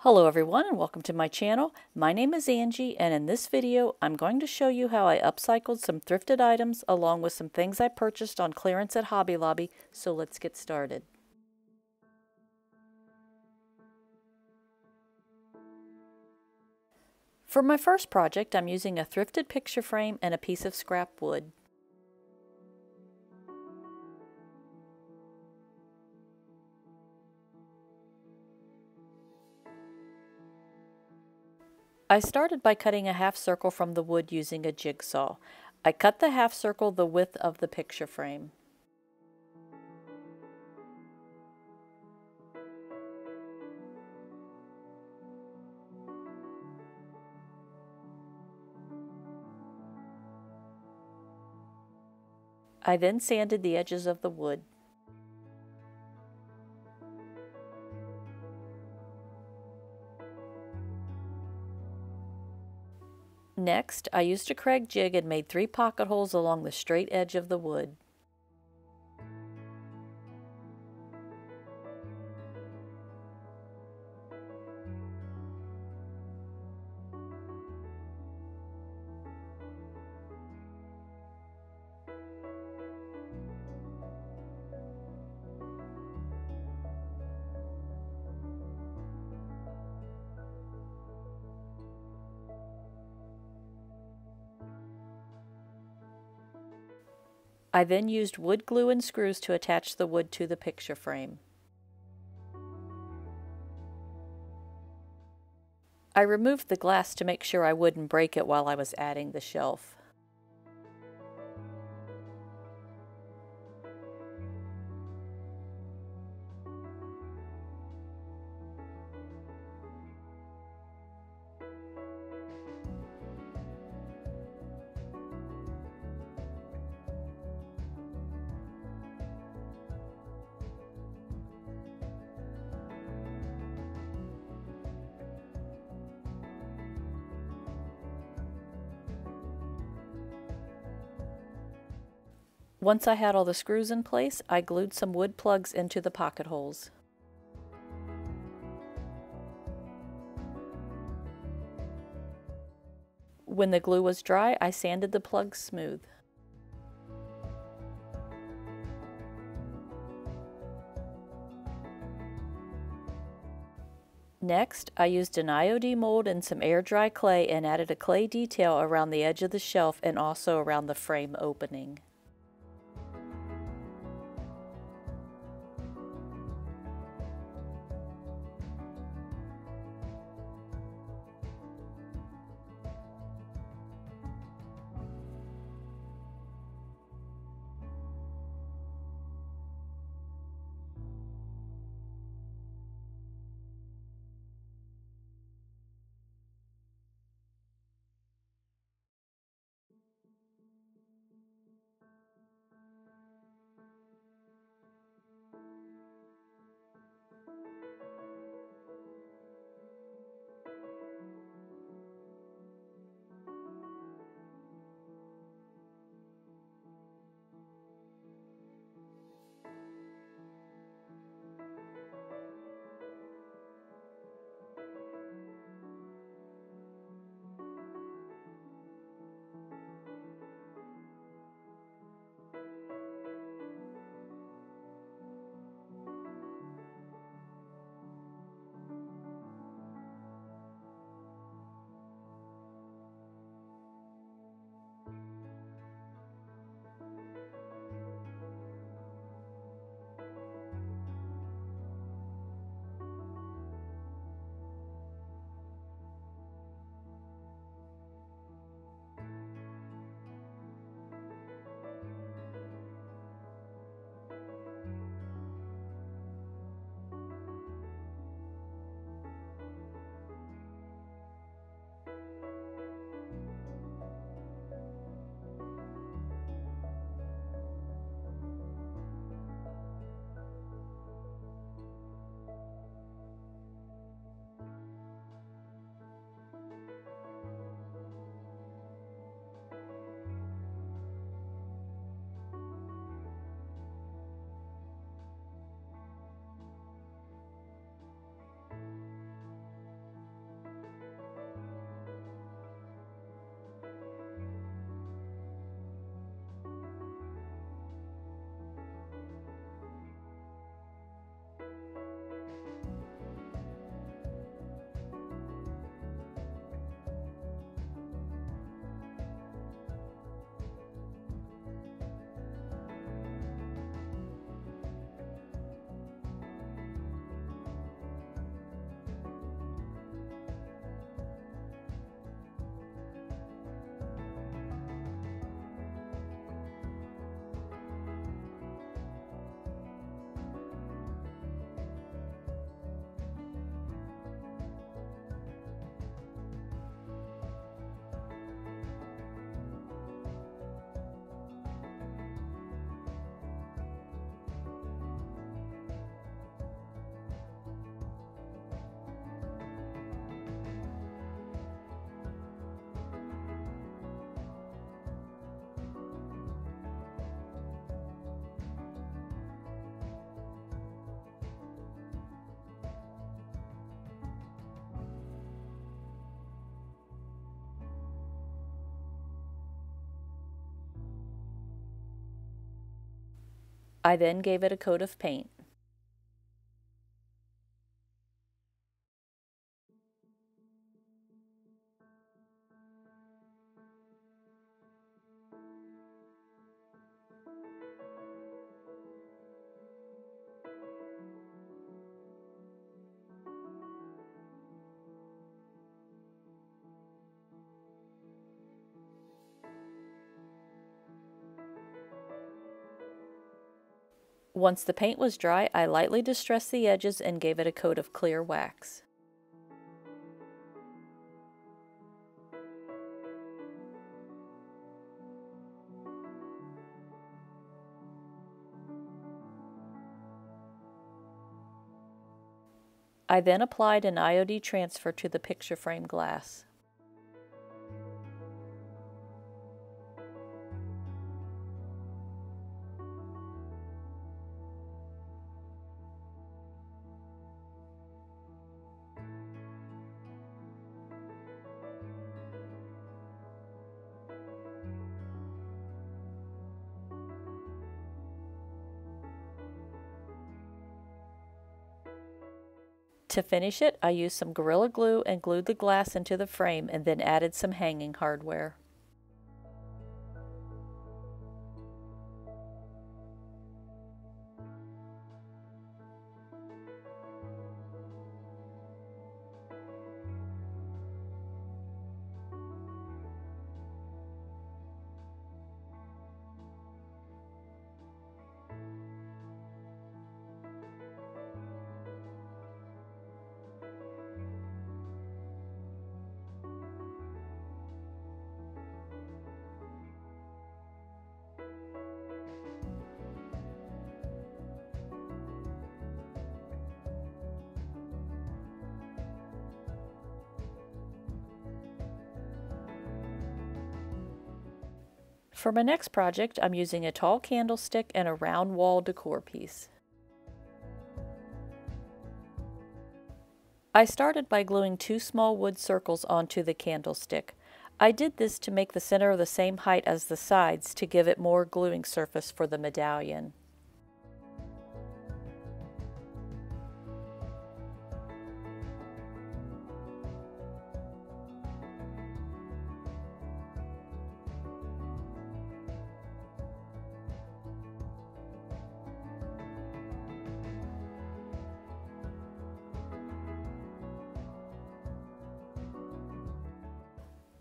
Hello everyone and welcome to my channel. My name is Angie and in this video I'm going to show you how I upcycled some thrifted items along with some things I purchased on clearance at Hobby Lobby, so let's get started. For my first project I'm using a thrifted picture frame and a piece of scrap wood. I started by cutting a half circle from the wood using a jigsaw. I cut the half circle the width of the picture frame. I then sanded the edges of the wood. Next, I used a Kreg jig and made 3 pocket holes along the straight edge of the wood. I then used wood glue and screws to attach the wood to the picture frame. I removed the glass to make sure I wouldn't break it while I was adding the shelf. Once I had all the screws in place, I glued some wood plugs into the pocket holes. When the glue was dry, I sanded the plugs smooth. Next, I used an IOD mold and some air dry clay and added a clay detail around the edge of the shelf and also around the frame opening. I then gave it a coat of paint. Once the paint was dry, I lightly distressed the edges and gave it a coat of clear wax. I then applied an IOD transfer to the picture frame glass. To finish it, I used some Gorilla Glue and glued the glass into the frame and then added some hanging hardware. For my next project, I'm using a tall candlestick and a round wall decor piece. I started by gluing 2 small wood circles onto the candlestick. I did this to make the center the same height as the sides to give it more gluing surface for the medallion.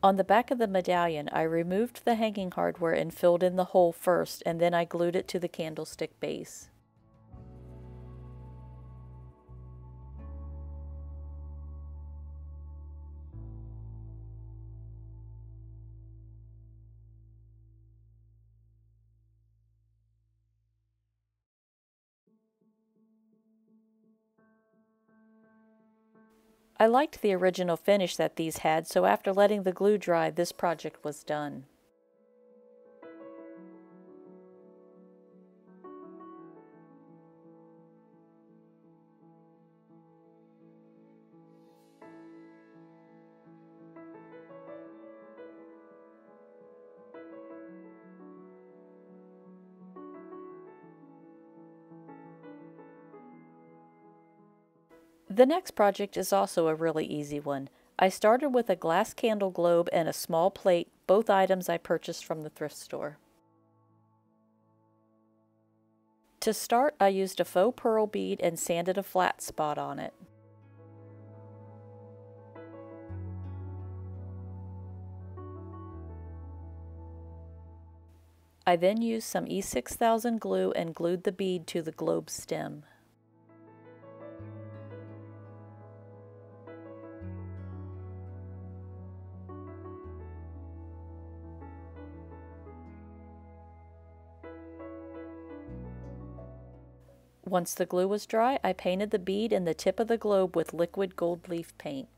On the back of the medallion, I removed the hanging hardware and filled in the hole first, and then I glued it to the candlestick base. I liked the original finish that these had, so after letting the glue dry, this project was done. The next project is also a really easy one. I started with a glass candle globe and a small plate, both items I purchased from the thrift store. To start, I used a faux pearl bead and sanded a flat spot on it. I then used some E6000 glue and glued the bead to the globe stem. Once the glue was dry, I painted the bead and the tip of the globe with liquid gold leaf paint.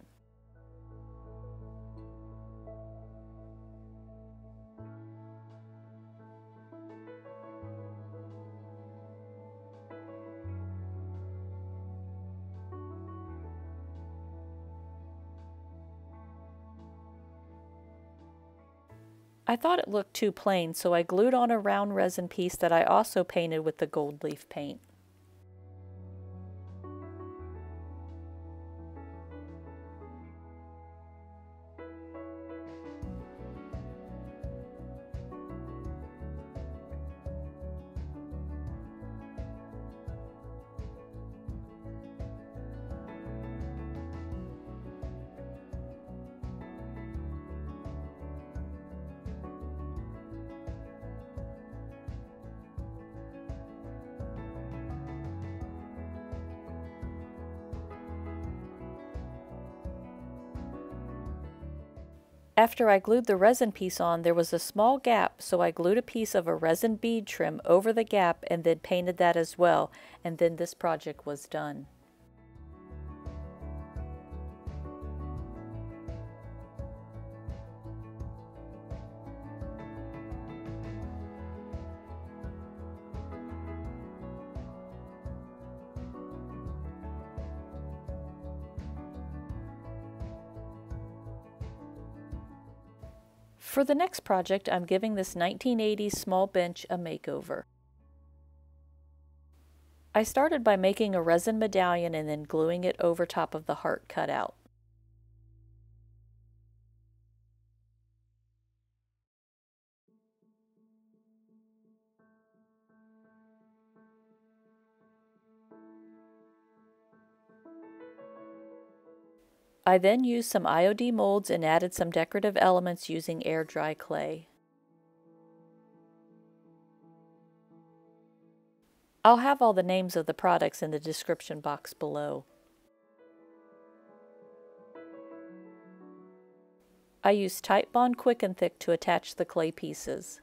I I thought it looked too plain, so I glued on a round resin piece that I also painted with the gold leaf paint. After I glued the resin piece on, there was a small gap, so I glued a piece of a resin bead trim over the gap and then painted that as well, and then this project was done. For the next project, I'm giving this 1980s small bench a makeover. I started by making a resin medallion and then gluing it over top of the heart cutout. I then used some IOD molds and added some decorative elements using air dry clay. I'll have all the names of the products in the description box below. I used Titebond Quick and Thick to attach the clay pieces.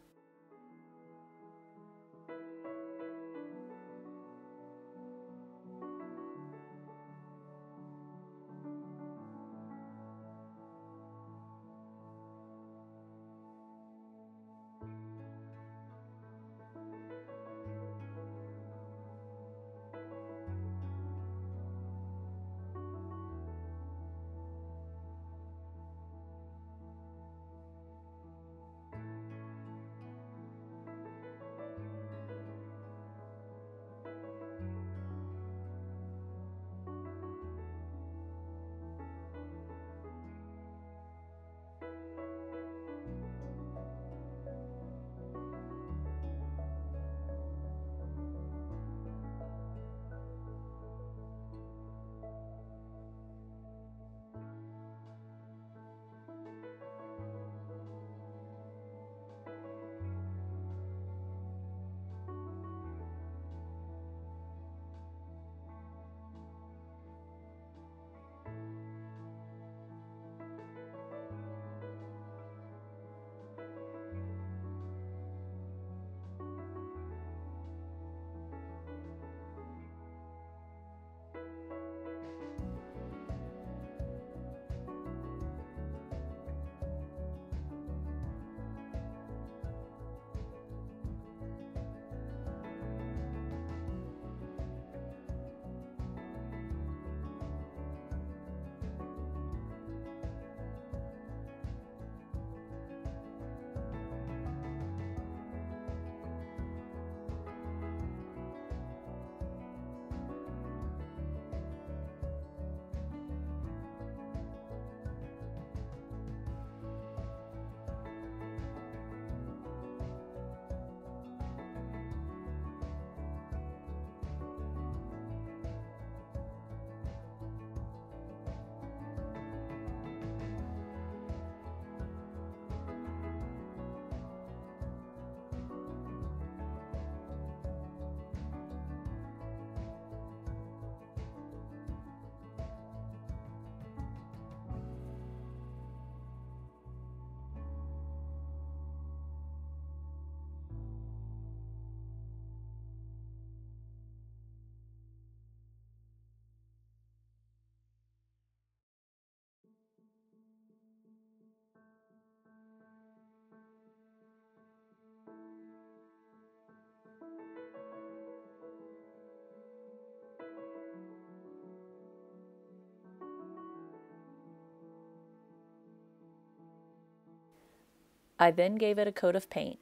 I then gave it a coat of paint.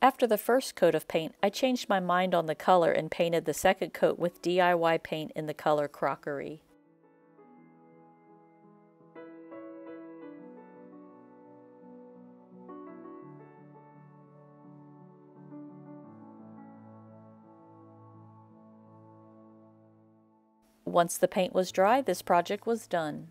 After the first coat of paint, I changed my mind on the color and painted the second coat with DIY paint in the color Crockery. Once the paint was dry, this project was done.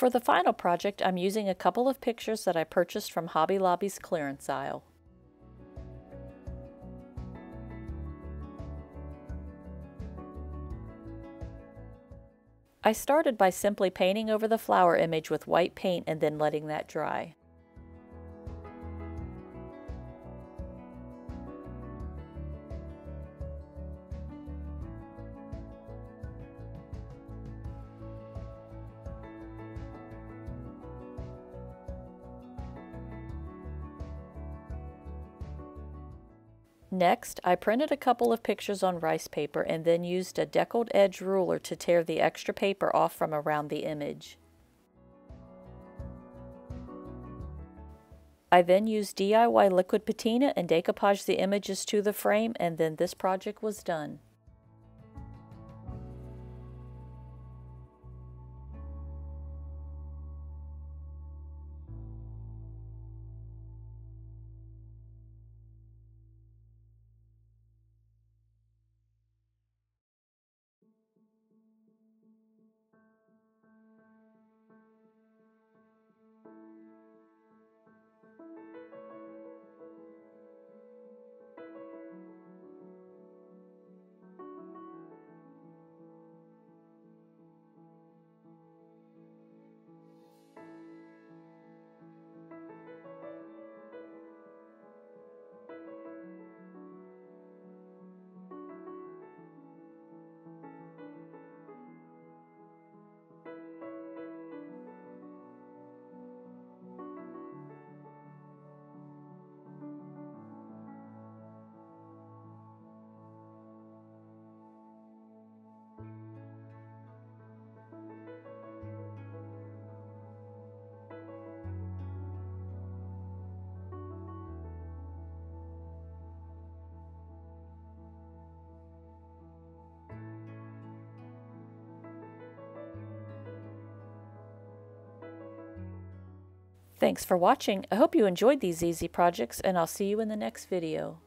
For the final project, I'm using a couple of pictures that I purchased from Hobby Lobby's clearance aisle. I started by simply painting over the flower image with white paint and then letting that dry. Next, I printed a couple of pictures on rice paper and then used a deckled edge ruler to tear the extra paper off from around the image. I then used DIY liquid patina and decoupaged the images to the frame, and then this project was done. Thanks for watching. I hope you enjoyed these easy projects, and I'll see you in the next video.